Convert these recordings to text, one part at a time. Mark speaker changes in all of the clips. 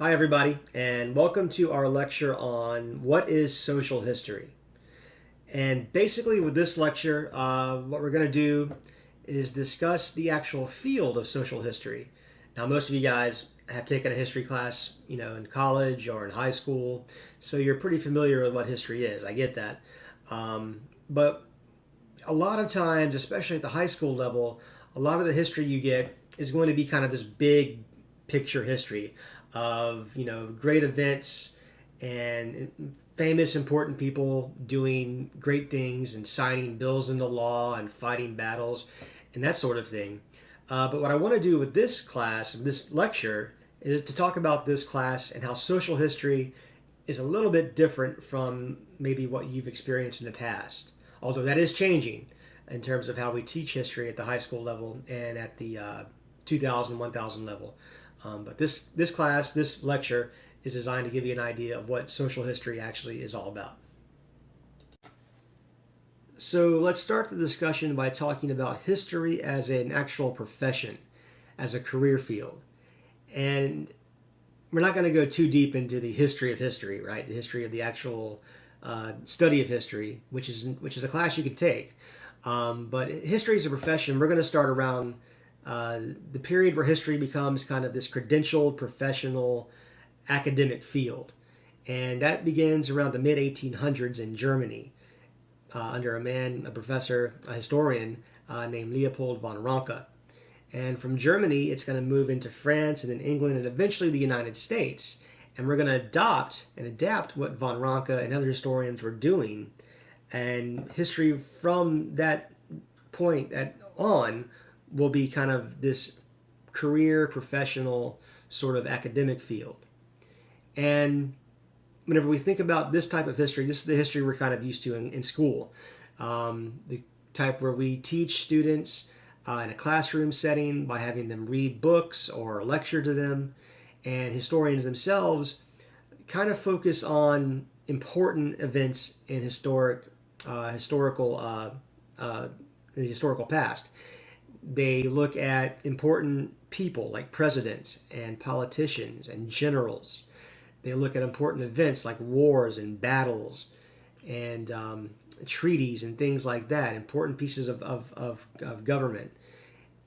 Speaker 1: Hi, everybody, and welcome to our lecture on what is social history. And basically, with this lecture, what we're going to do is discuss the actual field of social history. Now, most of you guys have taken a history class, in college or in high school, so you're pretty familiar with what history is. I get that. But a lot of times, especially at the high school level, a lot of the history you get is going to be kind of this big picture history of great events and famous important people doing great things and signing bills into law and fighting battles and that sort of thing. But what I want to do with this class, this lecture, is to talk about this class and how social history is a little bit different from maybe what you've experienced in the past. Although that is changing in terms of how we teach history at the high school level and at the 2000, 1000 level. But this class, this lecture, is designed to give you an idea of what social history actually is all about. So let's start the discussion by talking about history as an actual profession, as a career field. And we're not going to go too deep into the history of history, right? The history of the actual study of history, which is a class you could take. But history as a profession, we're going to start around the period where history becomes kind of this credentialed, professional, academic field. And that begins around the mid 1800s in Germany under a professor, a historian named Leopold von Ranke. And from Germany, it's going to move into France and then England and eventually the United States. And we're going to adopt and adapt what von Ranke and other historians were doing. And history from that point on will be kind of this career, professional, sort of academic field. And whenever we think about this type of history, this is the history we're kind of used to in school. The type where we teach students in a classroom setting by having them read books or lecture to them. And historians themselves kind of focus on important events in the historical past. They look at important people like presidents and politicians and generals. They look at important events like wars and battles and treaties and things like that, important pieces of government.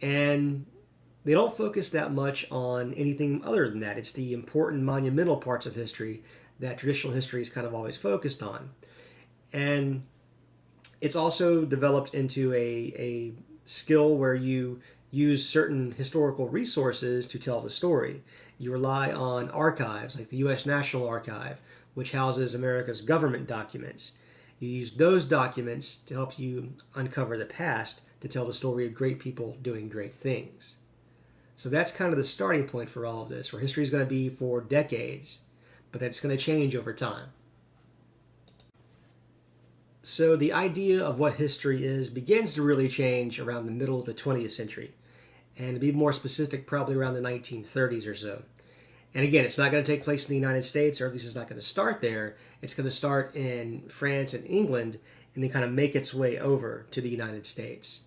Speaker 1: And they don't focus that much on anything other than that. It's the important monumental parts of history that traditional history is kind of always focused on. And it's also developed into a skill where you use certain historical resources to tell the story. You rely on archives like the U.S. National Archive, which houses America's government documents. You use those documents to help you uncover the past to tell the story of great people doing great things. So that's kind of the starting point for all of this, where history is going to be for decades, but that's going to change over time. So the idea of what history is begins to really change around the middle of the 20th century, and to be more specific, probably around the 1930s or so. And again, it's not going to take place in the United States, or at least it's not going to start there. It's going to start in France and England, and then kind of make its way over to the United States.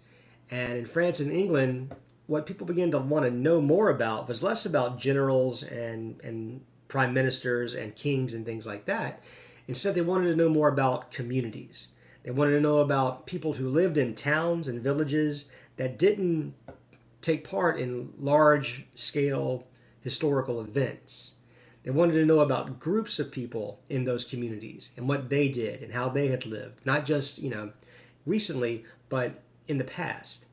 Speaker 1: And in France and England, what people began to want to know more about was less about generals and prime ministers and kings and things like that. Instead, they wanted to know more about communities. They wanted to know about people who lived in towns and villages that didn't take part in large scale historical events. They wanted to know about groups of people in those communities and what they did and how they had lived, not just, recently, but in the past.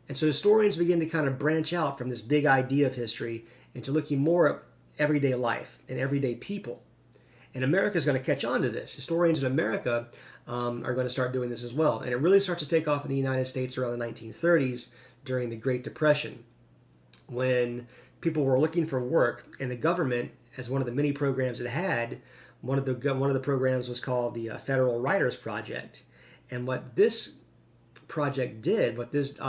Speaker 1: And so historians begin to kind of branch out from this big idea of history into looking more at everyday life and everyday people. And America is going to catch on to this. Historians in America are going to start doing this as well. And it really starts to take off in the United States around the 1930s during the Great Depression, when people were looking for work, and the government, as one of the many programs it had, one of the programs was called the Federal Writers Project. And what this project did, what this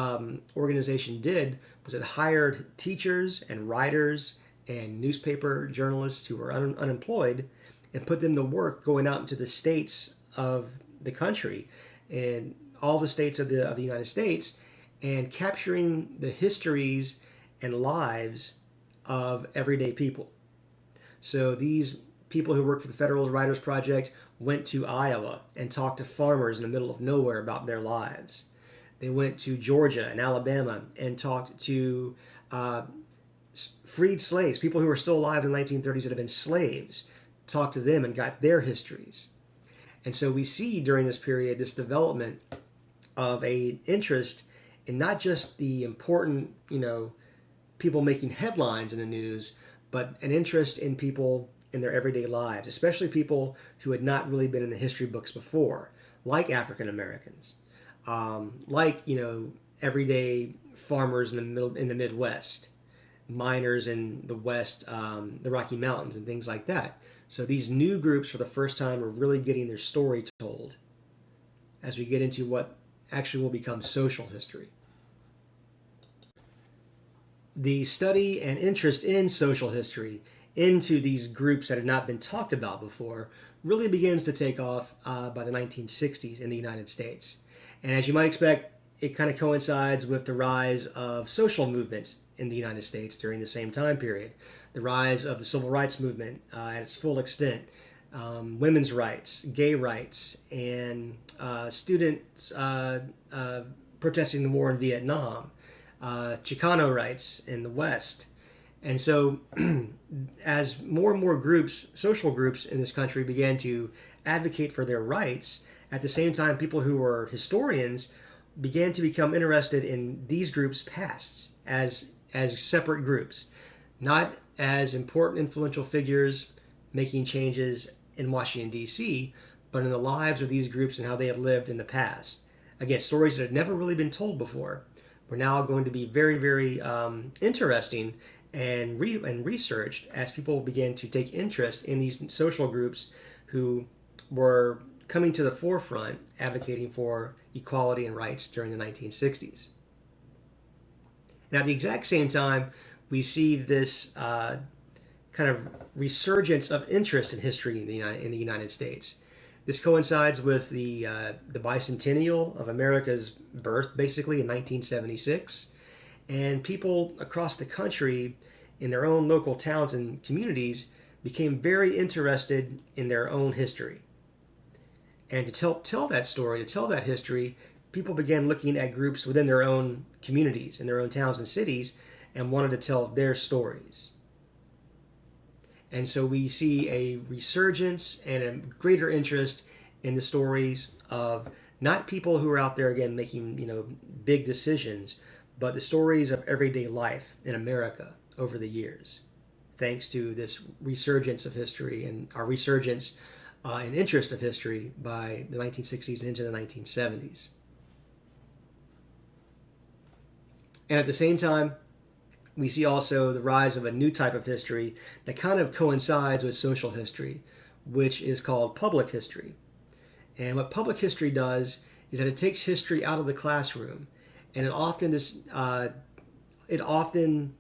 Speaker 1: organization did, was it hired teachers and writers and newspaper journalists who were unemployed and put them to work going out into the states of the country and all the states of the United States and capturing the histories and lives of everyday people. So these people who worked for the Federal Writers Project went to Iowa and talked to farmers in the middle of nowhere about their lives. They went to Georgia and Alabama and talked to uh, freed slaves, people who were still alive in the 1930s that had been slaves, talked to them and got their histories. And so we see during this period this development of a interest in not just the important, people making headlines in the news, but an interest in people in their everyday lives, especially people who had not really been in the history books before, like African Americans, like everyday farmers in the Midwest, miners in the West, the Rocky Mountains, and things like that. So these new groups, for the first time, are really getting their story told as we get into what actually will become social history. The study and interest in social history into these groups that had not been talked about before really begins to take off by the 1960s in the United States. And as you might expect, it kind of coincides with the rise of social movements in the United States during the same time period. The rise of the civil rights movement at its full extent, women's rights, gay rights, and students protesting the war in Vietnam, Chicano rights in the West. And so, as more and more groups, social groups in this country began to advocate for their rights, at the same time, people who were historians began to become interested in these groups' pasts as separate groups, not as important, influential figures making changes in Washington, D.C., but in the lives of these groups and how they had lived in the past. Again, stories that had never really been told before were now going to be very, very interesting and researched as people began to take interest in these social groups who were coming to the forefront advocating for equality and rights during the 1960s. And at the exact same time, we see this kind of resurgence of interest in history in the United States. This coincides with the bicentennial of America's birth, basically in 1976, and people across the country, in their own local towns and communities, became very interested in their own history. And to tell that story, to tell that history, people began looking at groups within their own communities, in their own towns and cities, and wanted to tell their stories. And so we see a resurgence and a greater interest in the stories of not people who are out there again making big decisions, but the stories of everyday life in America over the years, thanks to this resurgence of history and our resurgence in interest of history by the 1960s and into the 1970s. And at the same time, we see also the rise of a new type of history that kind of coincides with social history, which is called public history. And what public history does is that it takes history out of the classroom, and it often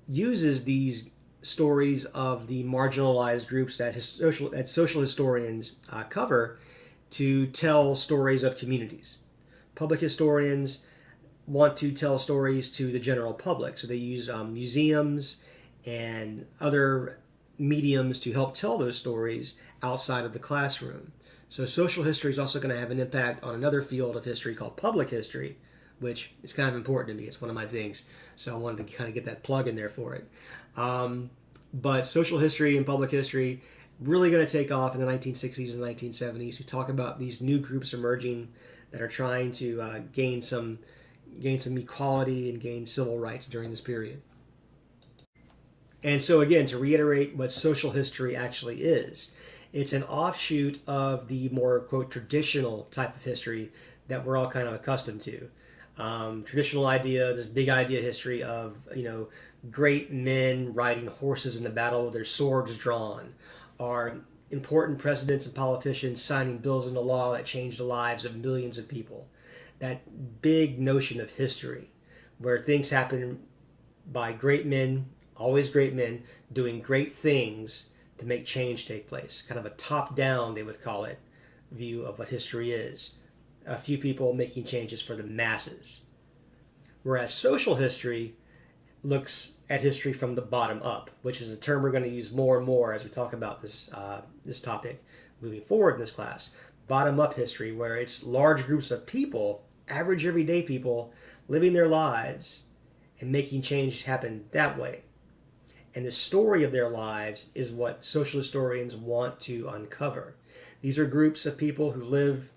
Speaker 1: uses these stories of the marginalized groups that social historians cover to tell stories of communities. Public historians want to tell stories to the general public, so they use museums and other mediums to help tell those stories outside of the classroom. So social history is also going to have an impact on another field of history called public history, which is kind of important to me. It's one of my things, so I wanted to kind of get that plug in there for it. But social history and public history really going to take off in the 1960s and 1970s to talk about these new groups emerging that are trying to gain some equality and gain civil rights during this period. And so again, to reiterate what social history actually is, it's an offshoot of the more, quote, traditional type of history that we're all kind of accustomed to. Traditional idea, this big idea history of, great men riding horses in the battle with their swords drawn, or important presidents and politicians signing bills into law that changed the lives of millions of people. That big notion of history where things happen by great men, always great men, doing great things to make change take place. Kind of a top-down, they would call it, view of what history is. A few people making changes for the masses. Whereas social history looks at history from the bottom up, which is a term we're going to use more and more as we talk about this topic moving forward in this class. Bottom up history, where it's large groups of people, average everyday people, living their lives and making change happen that way. And the story of their lives is what social historians want to uncover. These are groups of people who live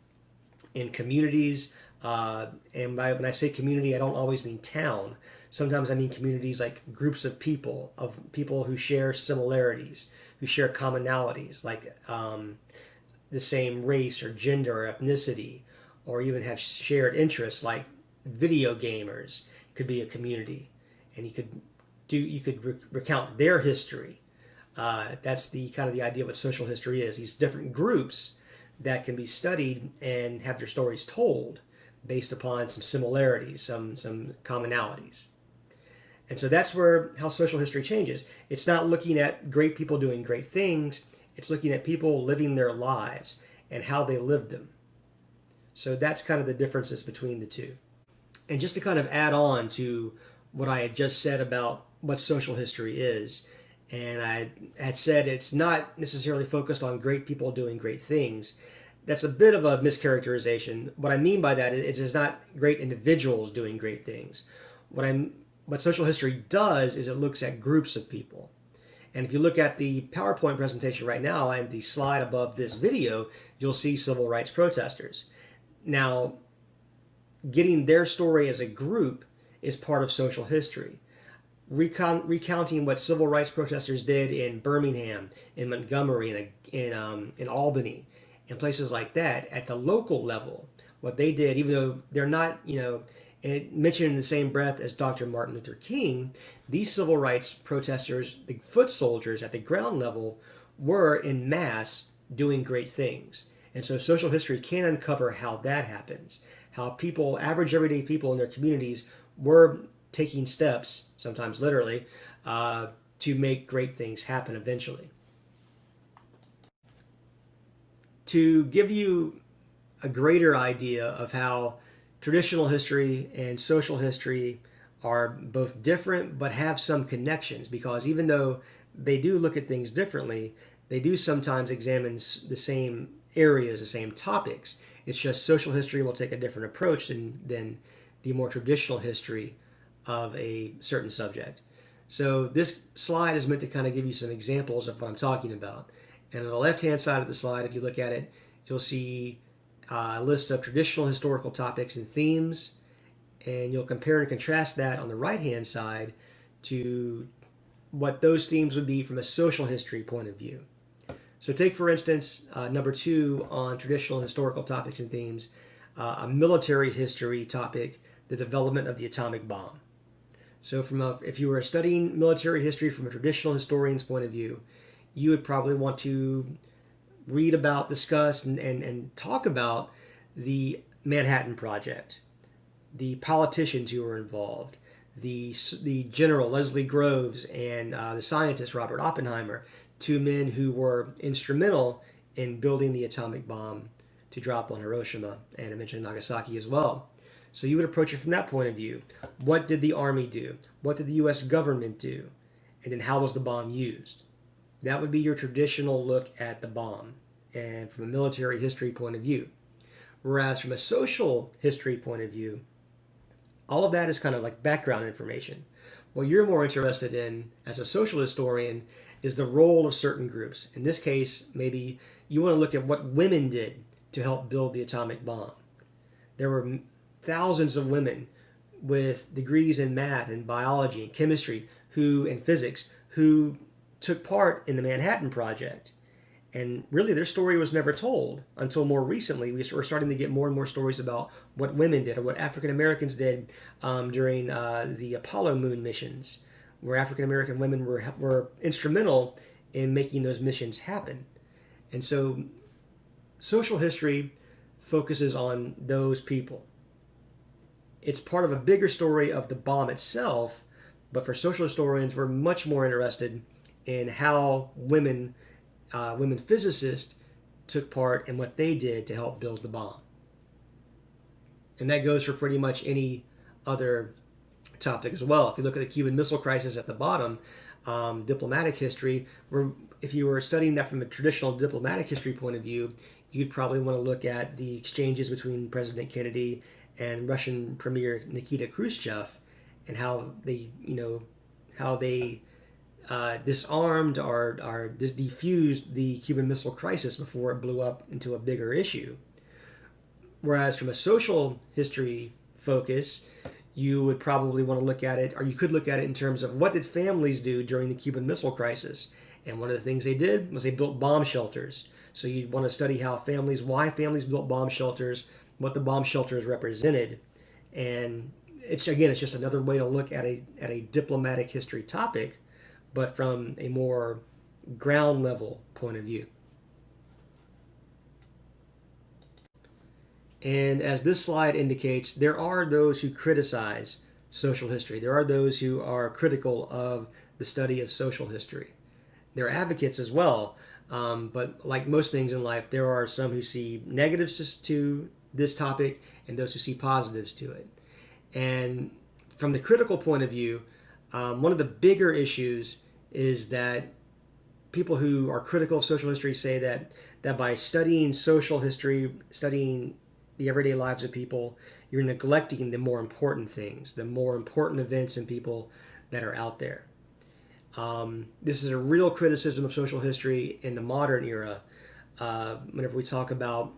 Speaker 1: in communities. When I say community, I don't always mean town. Sometimes I mean communities like groups of people who share similarities, who share commonalities, like the same race or gender or ethnicity, or even have shared interests like video gamers. Could be a community, and you could recount their history. That's the kind of the idea of what social history is. These different groups that can be studied and have their stories told based upon some similarities, some commonalities. And so that's how social history changes. It's not looking at great people doing great things. It's looking at people living their lives and how they lived them. So that's kind of the differences between the two. And just to kind of add on to what I had just said about what social history is, and I had said it's not necessarily focused on great people doing great things. That's a bit of a mischaracterization. What I mean by that is it's not great individuals doing great things. What social history does is it looks at groups of people. And if you look at the PowerPoint presentation right now and the slide above this video, you'll see civil rights protesters. Now, getting their story as a group is part of social history. Recounting what civil rights protesters did in Birmingham, in Montgomery, in Albany, and places like that at the local level, what they did, even though they're not, mentioned in the same breath as Dr. Martin Luther King, these civil rights protesters, the foot soldiers at the ground level, were in mass doing great things. And so social history can uncover how that happens, how people, average everyday people in their communities, were taking steps, sometimes literally, to make great things happen eventually. To give you a greater idea of how traditional history and social history are both different but have some connections, because even though they do look at things differently, they do sometimes examine the same areas, the same topics. It's just social history will take a different approach than the more traditional history of a certain subject. So this slide is meant to kind of give you some examples of what I'm talking about. And on the left-hand side of the slide, if you look at it, you'll see a list of traditional historical topics and themes, and you'll compare and contrast that on the right-hand side to what those themes would be from a social history point of view. So take, for instance, number 2 on traditional historical topics and themes, a military history topic, the development of the atomic bomb. So if you were studying military history from a traditional historian's point of view, you would probably want to read about, discuss, and talk about the Manhattan Project, the politicians who were involved, the General Leslie Groves, and the scientist Robert Oppenheimer, 2 men who were instrumental in building the atomic bomb to drop on Hiroshima and eventually Nagasaki as well. So you would approach it from that point of view. What did the Army do? What did the U.S. government do? And then how was the bomb used? That would be your traditional look at the bomb, and from a military history point of view. Whereas from a social history point of view, all of that is kind of like background information. What you're more interested in as a social historian is the role of certain groups. In this case, maybe you want to look at what women did to help build the atomic bomb. There were thousands of women with degrees in math and biology and chemistry and physics who took part in the Manhattan Project. And really, their story was never told until more recently. We're starting to get more and more stories about what women did or what African Americans did during the Apollo moon missions, where African American women were instrumental in making those missions happen. And so social history focuses on those people. It's part of a bigger story of the bomb itself, but for social historians, we're much more interested in how women physicists took part and what they did to help build the bomb. And that goes for pretty much any other topic as well. If you look at the Cuban Missile Crisis at the bottom, diplomatic history, where if you were studying that from a traditional diplomatic history point of view, you'd probably want to look at the exchanges between President Kennedy and Russian Premier Nikita Khrushchev, and how they, disarmed or defused the Cuban Missile Crisis before it blew up into a bigger issue. Whereas from a social history focus, you would probably want to look at it, or you could look at it in terms of what did families do during the Cuban Missile Crisis. And one of the things they did was they built bomb shelters. So you'd want to study why families built bomb shelters, what the bomb shelters represented. And it's just another way to look at a diplomatic history topic, but from a more ground level point of view. And as this slide indicates, there are those who criticize social history. There are those who are critical of the study of social history. There are advocates as well, but like most things in life, there are some who see negatives to this topic and those who see positives to it. And from the critical point of view, one of the bigger issues is that people who are critical of social history say that by studying social history, studying the everyday lives of people, you're neglecting the more important things, the more important events and people that are out there. This is a real criticism of social history in the modern era. Whenever we talk about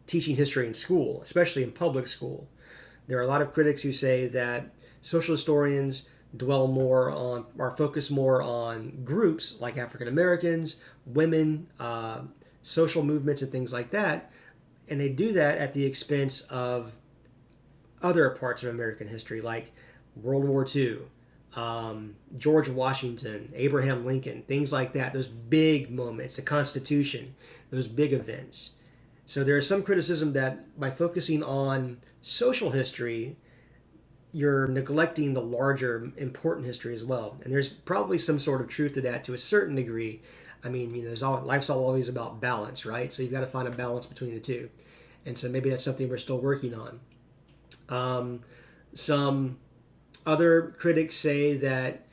Speaker 1: teaching history in school, especially in public school, there are a lot of critics who say that social historians focus more on groups like African Americans, women, social movements, and things like that. And they do that at the expense of other parts of American history, like World War II, George Washington, Abraham Lincoln, things like that, those big moments, the Constitution, those big events. So there is some criticism that by focusing on social history, you're neglecting the larger important history as well. And there's probably some sort of truth to that to a certain degree. I mean, life's always about balance, right? So you've got to find a balance between the two. And so maybe that's something we're still working on. Some other critics say that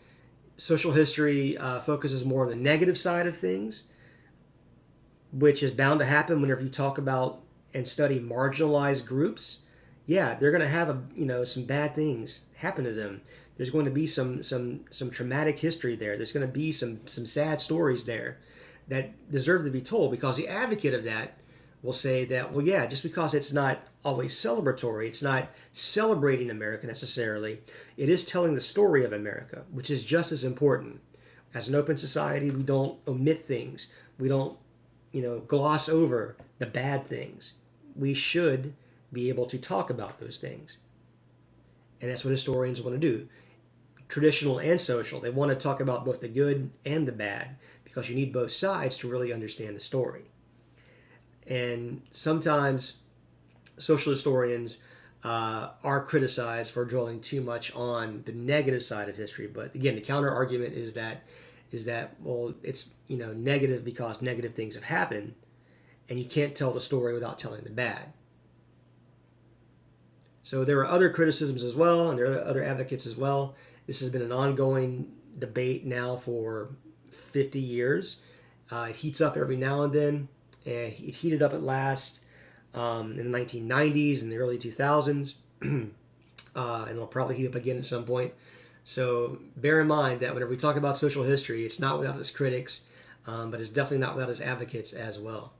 Speaker 1: social history focuses more on the negative side of things, which is bound to happen whenever you talk about and study marginalized groups. Yeah, they're going to have some bad things happen to them. There's going to be some traumatic history there. There's going to be some sad stories there that deserve to be told, because the advocate of that will say that, well, yeah, just because it's not always celebratory, it's not celebrating America necessarily, it is telling the story of America, which is just as important. As an open society, we don't omit things. We don't, gloss over the bad things. We should be able to talk about those things. And that's what historians want to do. Traditional and social. They want to talk about both the good and the bad, because you need both sides to really understand the story. And sometimes social historians are criticized for dwelling too much on the negative side of history. But again, the counter argument is that well, it's negative because negative things have happened, and you can't tell the story without telling the bad. So there are other criticisms as well, and there are other advocates as well. This has been an ongoing debate now for 50 years. It heats up every now and then. It heated up at last in the 1990s and the early 2000s, and it'll probably heat up again at some point. So bear in mind that whenever we talk about social history, it's not without its critics, but it's definitely not without its advocates as well.